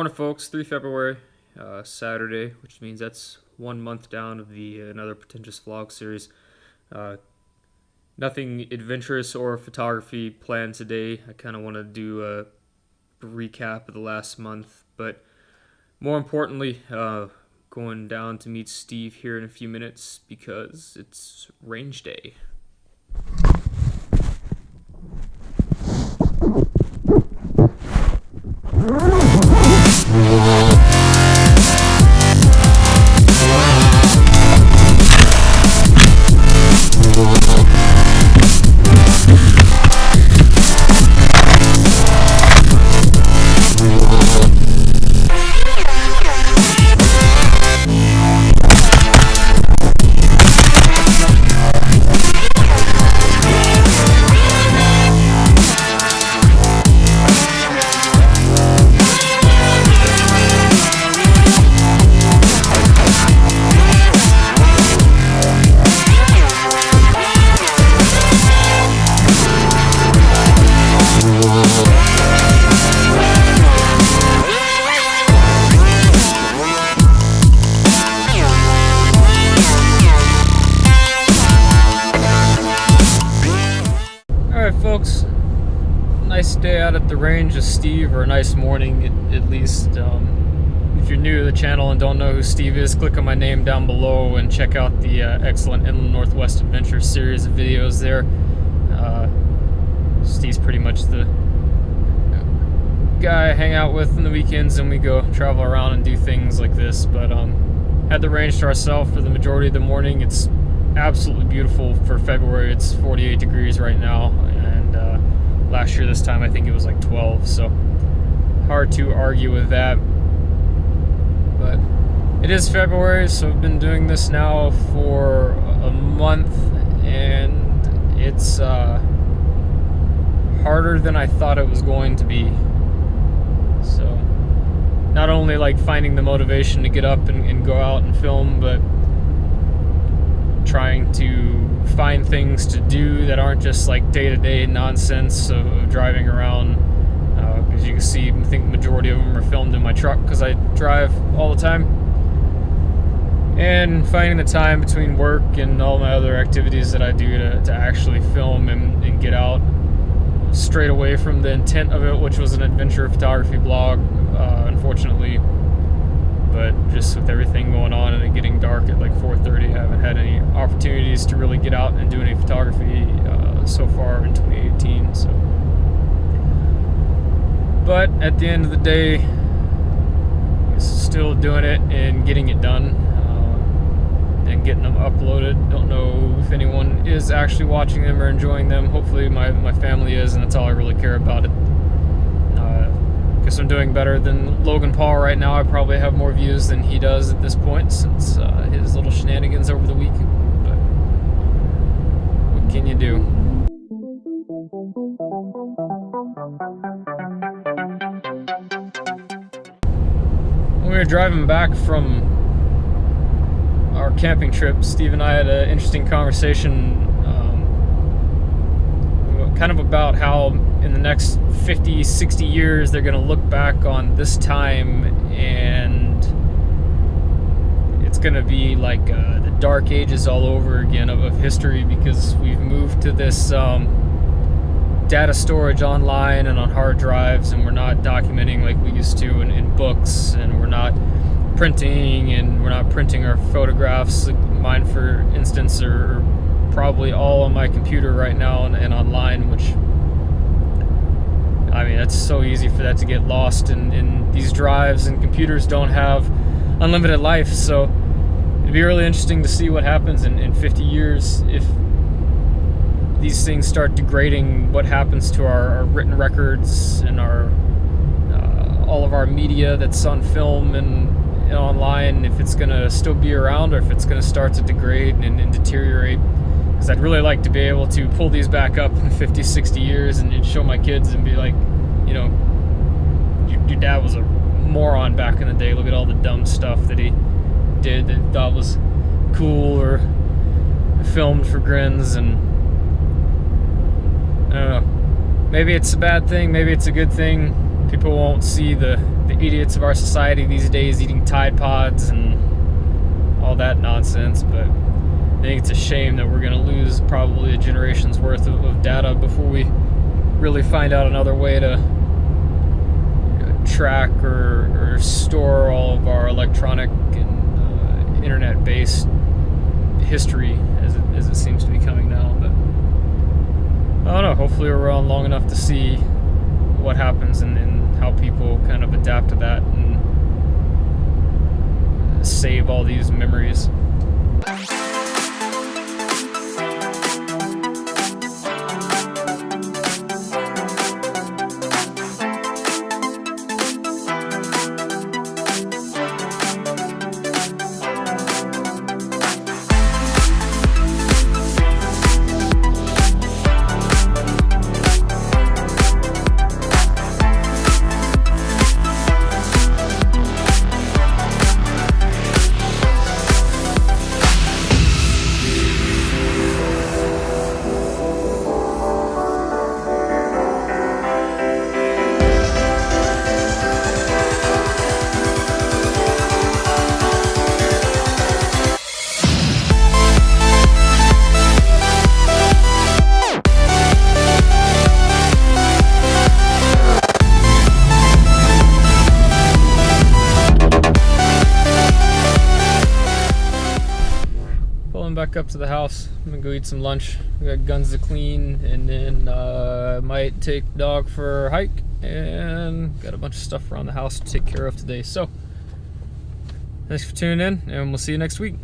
Morning, folks. 3 February, Saturday, which means that's 1 month down of the another Pretentious vlog series. Nothing adventurous or photography planned today. I kind of want to do a recap of the last month, but more importantly, going down to meet Steve here in a few minutes because it's range day. Folks, nice day out at the range with Steve, or a nice morning at least. If you're new to the channel and don't know who Steve is, click on my name down below and check out the excellent Inland Northwest Adventure series of videos there. Steve's pretty much the guy I hang out with on the weekends and we go travel around and do things like this, but had the range to ourselves for the majority of the morning. It's absolutely beautiful for February. It's 48 degrees right now, and last year this time I think it was like 12, so hard to argue with that. But it is February, so I've been doing this now for a month, and it's harder than I thought it was going to be. So not only like finding the motivation to get up and go out and film, but trying to find things to do that aren't just like day-to-day nonsense of driving around. As you can see, I think the majority of them are filmed in my truck because I drive all the time. And finding the time between work and all my other activities that I do to actually film and get out, straight away from the intent of it, which was an adventure photography blog, unfortunately. But just with everything going on and it getting dark at like 4:30, I haven't had any opportunities to really get out and do any photography so far in 2018. So, but at the end of the day, still doing it and getting it done and getting them uploaded. Don't know if anyone is actually watching them or enjoying them. Hopefully my family is, and that's all I really care about. Guess I'm doing better than Logan Paul right now. I probably have more views than he does at this point since his little shenanigans over the week. But what can you do? When we were driving back from our camping trip, Steve and I had an interesting conversation kind of about how in the next 50, 60 years they're going to look back on this time and it's going to be like the dark ages all over again of history, because we've moved to this data storage online and on hard drives, and we're not documenting like we used to in books, and we're not printing, and we're not printing our photographs. Like mine, for instance, are probably all on my computer right now and online, which, I mean, that's so easy for that to get lost, and these drives and computers don't have unlimited life. So it'd be really interesting to see what happens in 50 years if these things start degrading. What happens to our written records and our all of our media that's on film and online, if it's going to still be around or if it's going to start to degrade and deteriorate. Because I'd really like to be able to pull these back up in 50, 60 years and show my kids and be like, you know, your dad was a moron back in the day. Look at all the dumb stuff that he did that he thought was cool or filmed for grins. And I don't know, maybe it's a bad thing, maybe it's a good thing. People won't see the idiots of our society these days eating Tide Pods and all that nonsense, but I think it's a shame that we're going to lose probably a generation's worth of data before we really find out another way to track or store all of our electronic and internet-based history as it seems to be coming now. But I don't know, hopefully we're on long enough to see what happens and how people kind of adapt to that and save all these memories. Back up to the house. I'm gonna go eat some lunch. We got guns to clean, and then might take the dog for a hike, and got a bunch of stuff around the house to take care of today. So thanks for tuning in, and we'll see you next week.